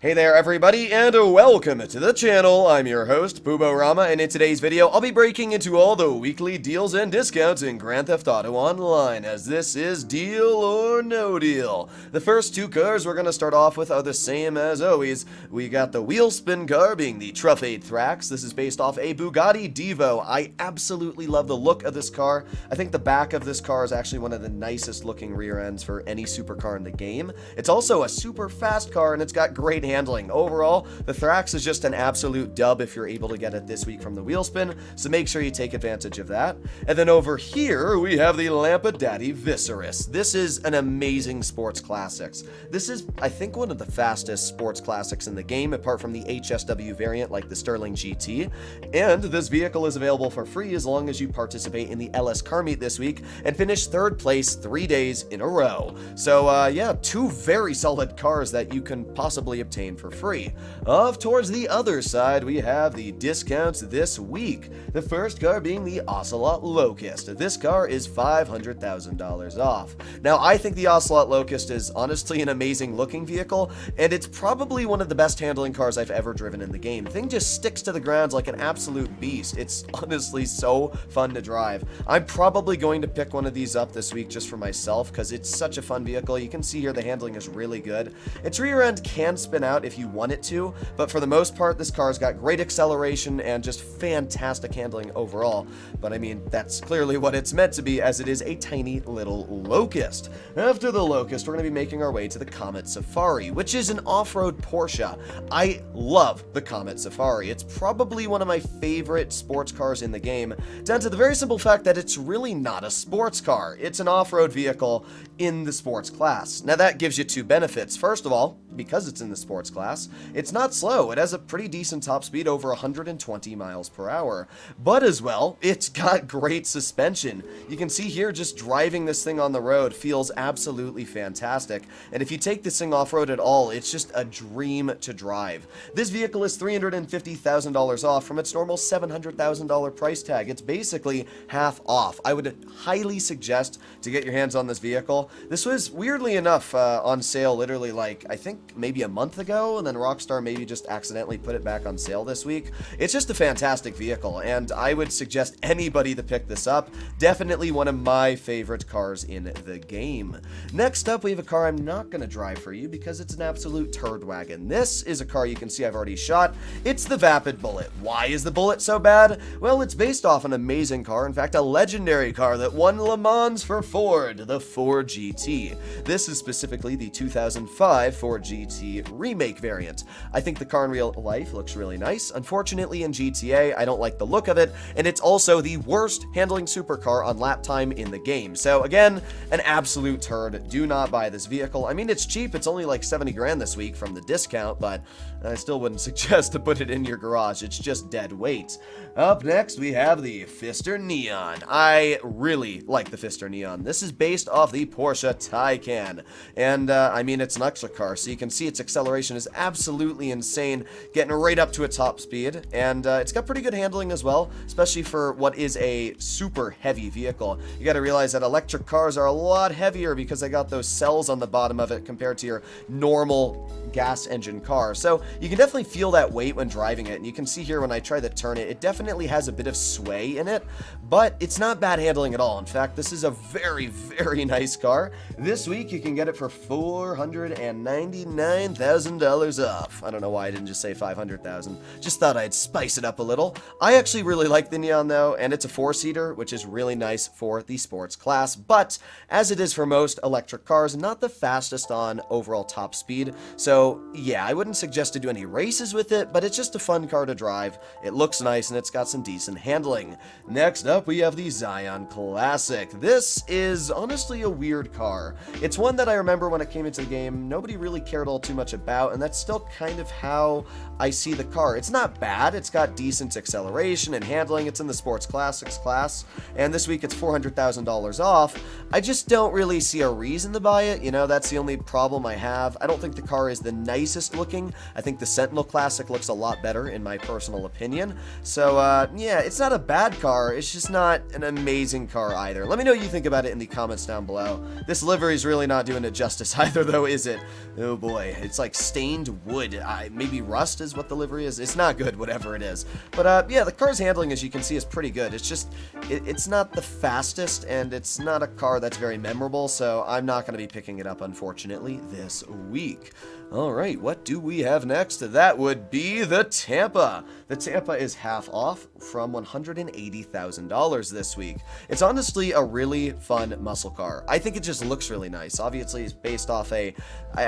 Hey there everybody, and welcome to the channel. I'm your host, Puborama, and in today's video, I'll be breaking into all the weekly deals and discounts in Grand Theft Auto Online, as this is Deal or No Deal. The first two cars we're going to start off with are the same as always. We got the wheel spin car being the Truffade Thrax. This is based off a Bugatti Divo. I absolutely love the look of this car. I think the back of this car is actually one of the nicest looking rear ends for any supercar in the game. It's also a super fast car, and it's got great handling. Overall, the Thrax is just an absolute dub if you're able to get it this week from the wheel spin, so make sure you take advantage of that. And then over here, we have the Lampadaddy Viserys. This is an amazing sports classics. This is, I think, one of the fastest sports classics in the game, apart from the HSW variant like the Sterling GT. And this vehicle is available for free as long as you participate in the LS Car Meet this week and finish third place 3 days in a row. So yeah, two very solid cars that you can possibly obtain for free. Off towards the other side, we have the discounts this week. The first car being the Ocelot Locust. This car is $500,000 off. Now, I think the Ocelot Locust is honestly an amazing looking vehicle, and it's probably one of the best handling cars I've ever driven in the game. The thing just sticks to the ground like an absolute beast. It's honestly so fun to drive. I'm probably going to pick one of these up this week just for myself because it's such a fun vehicle. You can see here the handling is really good. Its rear end can spin out if you want it to, but for the most part, this car's got great acceleration and just fantastic handling overall. But I mean, that's clearly what it's meant to be, as it is a tiny little Locust. After the Locust, we're going to be making our way to the Comet Safari, which is an off-road Porsche. I love the Comet Safari. It's probably one of my favorite sports cars in the game, down to the very simple fact that it's really not a sports car. It's an off-road vehicle in the sports class. Now that gives you two benefits. First of all, because it's in the sports class, it's not slow. It has a pretty decent top speed, over 120 miles per hour. But as well, it's got great suspension. You can see here, just driving this thing on the road feels absolutely fantastic. And if you take this thing off-road at all, it's just a dream to drive. This vehicle is $350,000 off from its normal $700,000 price tag. It's basically half off. I would highly suggest to get your hands on this vehicle. This was, weirdly enough, on sale literally like, I think maybe a month ago, and then Rockstar maybe just accidentally put it back on sale this week. It's just a fantastic vehicle, and I would suggest anybody to pick this up. Definitely one of my favorite cars in the game. Next up, we have a car I'm not going to drive for you because it's an absolute turd wagon. This is a car you can see I've already shot. It's the Vapid Bullet. Why is the Bullet so bad? Well, it's based off an amazing car, in fact, a legendary car that won Le Mans for Ford, the Ford GT. This is specifically the 2005 Ford GT remake variant. I think the car in real life looks really nice. Unfortunately, in GTA, I don't like the look of it, and it's also the worst handling supercar on lap time in the game. So again, an absolute turd. Do not buy this vehicle. I mean, it's cheap. It's only like 70 grand this week from the discount, but I still wouldn't suggest to put it in your garage. It's just dead weight. Up next, we have the Pfister Neon. I really like the Pfister Neon. This is based off the Porsche Taycan, and I mean, it's an extra car, so you can see its acceleration is absolutely insane, getting right up to a top speed, and it's got pretty good handling as well, especially for what is a super heavy vehicle. You gotta realize that electric cars are a lot heavier because they got those cells on the bottom of it compared to your normal gas engine car. So you can definitely feel that weight when driving it, and you can see here when I try to turn it, it definitely has a bit of sway in it, but it's not bad handling at all. In fact, this is a very, very nice car. This week you can get it for $499,000 off. I don't know why I didn't just say 500,000. Just thought I'd spice it up a little. I actually really like the Neon though, and it's a 4-seater, which is really nice for the sports class, but as it is for most electric cars, not the fastest on overall top speed. So yeah, I wouldn't suggest to do any races with it, but it's just a fun car to drive. It looks nice and it's got some decent handling. Next up, we have the Zion Classic. This is honestly a weird car. It's one that I remember when it came into the game, nobody really cared all too much about, and that's still kind of how I see the car. It's not bad. It's got decent acceleration and handling. It's in the sports classics class, and this week it's $400,000 off. I just don't really see a reason to buy it. You know, that's the only problem I have. I don't think the car is the nicest looking. I think the Sentinel Classic looks a lot better in my personal opinion. So yeah, it's not a bad car. It's just not an amazing car either. Let me know what you think about it in the comments down below. This livery is really not doing it justice either though, is it? Oh boy. boy, it's like stained wood. Maybe rust is what the livery is. It's not good, whatever it is. But yeah, the car's handling, as you can see, is pretty good. It's just, it's not the fastest, and it's not a car that's very memorable, so I'm not going to be picking it up, unfortunately, this week. Alright, what do we have next? That would be the Tampa. The Tampa is half off from $180,000 this week. It's honestly a really fun muscle car. I think it just looks really nice. Obviously, it's based off I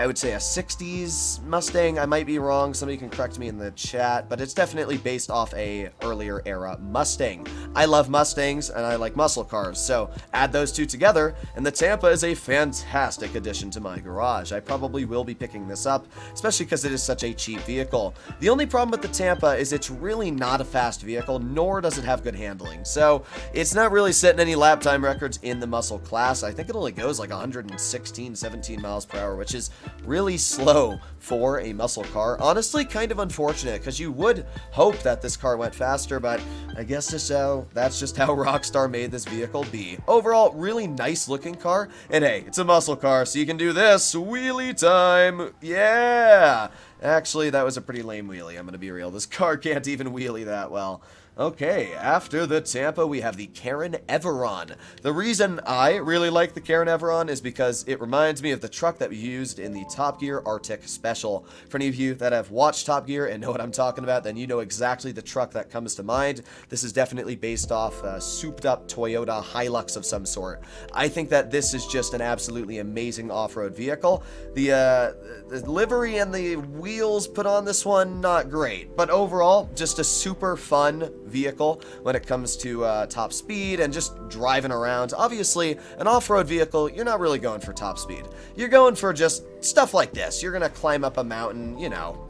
would say a 60s Mustang. I might be wrong. Somebody can correct me in the chat, but it's definitely based off a earlier era Mustang. I love Mustangs, and I like muscle cars, so add those two together, and the Tampa is a fantastic addition to my garage. I probably will be picking this up, especially because it is such a cheap vehicle. The only problem with the Tampa is it's really not a fast vehicle, nor does it have good handling. So it's not really setting any lap time records in the muscle class. I think it only goes like 116, 17 miles per hour, which is really slow for a muscle car. Honestly, kind of unfortunate, because you would hope that this car went faster, but I guess that's just how Rockstar made this vehicle be. Overall, really nice looking car, and hey, it's a muscle car, so you can do this. Wheelie time! Yeah! Actually, that was a pretty lame wheelie, I'm gonna be real. This car can't even wheelie that well. Okay, after the Tampa, we have the Karen Everon. The reason I really like the Karen Everon is because it reminds me of the truck that we used in the Top Gear Arctic Special. For any of you that have watched Top Gear and know what I'm talking about, then you know exactly the truck that comes to mind. This is definitely based off a souped-up Toyota Hilux of some sort. I think that this is just an absolutely amazing off-road vehicle. The livery and the wheels put on this one, not great. But overall, just a super fun vehicle when it comes to top speed and just driving around. Obviously, an off-road vehicle, you're not really going for top speed. You're going for just stuff like this. You're gonna climb up a mountain, you know.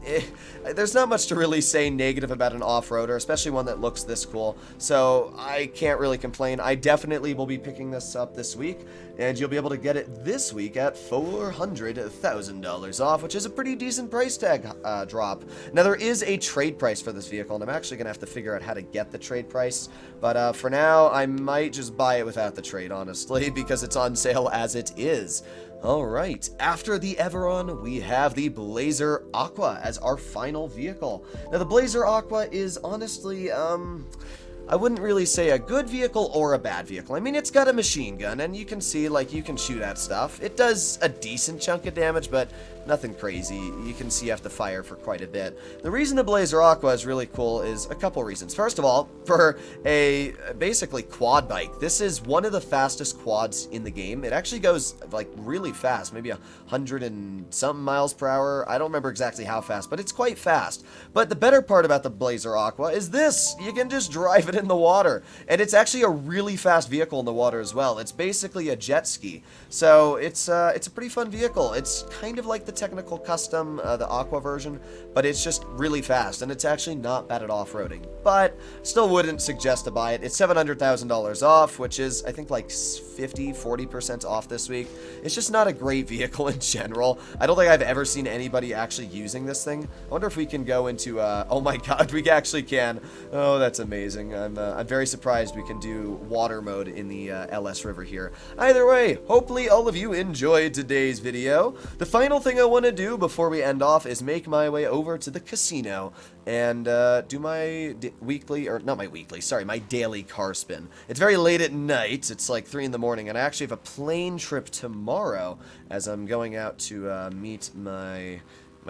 There's not much to really say negative about an off-roader, especially one that looks this cool, so I can't really complain. I definitely will be picking this up this week, and you'll be able to get it this week at $400,000 off, which is a pretty decent price tag drop. Now, there is a trade price for this vehicle, and I'm actually gonna have to figure out how to get the trade price, but for now, I might just buy it without the trade, honestly, because it's on sale as it is. Alright, after the Everon, we have the Blazer Aqua as our final vehicle. Now, the Blazer Aqua is honestly, I wouldn't really say a good vehicle or a bad vehicle. I mean, it's got a machine gun, and you can see, like, you can shoot at stuff. It does a decent chunk of damage, but nothing crazy. You can see you have to fire for quite a bit. The reason the Blazer Aqua is really cool is a couple reasons. First of all, for a basically quad bike, this is one of the fastest quads in the game. It actually goes like really fast, maybe 100 and something miles per hour. I don't remember exactly how fast, but it's quite fast. But the better part about the Blazer Aqua is this: you can just drive it in the water, and it's actually a really fast vehicle in the water as well. It's basically a jet ski, so it's a pretty fun vehicle. It's kind of like the Technical Custom, the Aqua version, but it's just really fast, and it's actually not bad at off-roading. But still wouldn't suggest to buy it. It's $700,000 off, which is, I think, like 40% off this week. It's just not a great vehicle in general. I don't think I've ever seen anybody actually using this thing. I wonder if we can go into, oh my god, we actually can. Oh, that's amazing. I'm very surprised we can do water mode in the LS River here. Either way, hopefully all of you enjoyed today's video. The final thing I want to do before we end off is make my way over to the casino and do my my daily car spin. It's very late at night. It's like 3 in the morning, and I actually have a plane trip tomorrow as I'm going out to meet my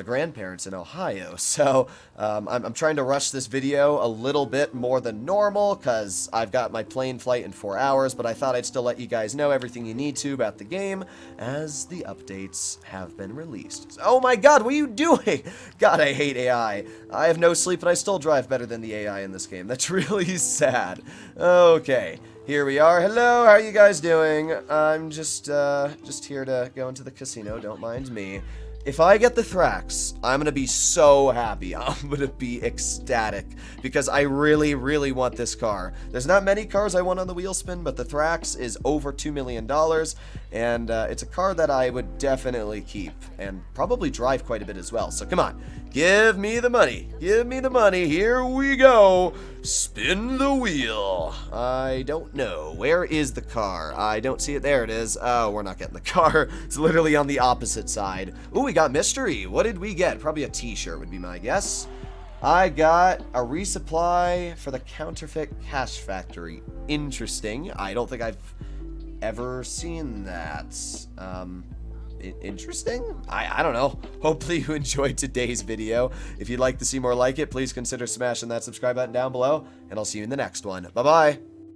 grandparents in Ohio. So I'm trying to rush this video a little bit more than normal because I've got my plane flight in 4 hours, but I thought I'd still let you guys know everything you need to about the game as the updates have been released. So, oh my god, what are you doing? God, I hate AI. I have no sleep, and I still drive better than the AI in this game. That's really sad. Okay. Here we are. Hello, how are you guys doing? I'm just here to go into the casino. Don't mind me. If I get the Thrax, I'm going to be so happy. I'm going to be ecstatic because I really, really want this car. There's not many cars I want on the wheel spin, but the Thrax is over $2 million, and it's a car that I would definitely keep and probably drive quite a bit as well. So come on, give me the money. Give me the money. Here we go. Spin the wheel. I don't know. Where is the car? I don't see it. There it is. Oh, we're not getting the car. It's literally on the opposite side. Ooh, we got mystery. What did we get? Probably a t-shirt would be my guess. I got a resupply for the counterfeit cash factory. Interesting. I don't think I've ever seen that. Interesting? I don't know. Hopefully you enjoyed today's video. If you'd like to see more like it, please consider smashing that subscribe button down below, and I'll see you in the next one. Bye-bye.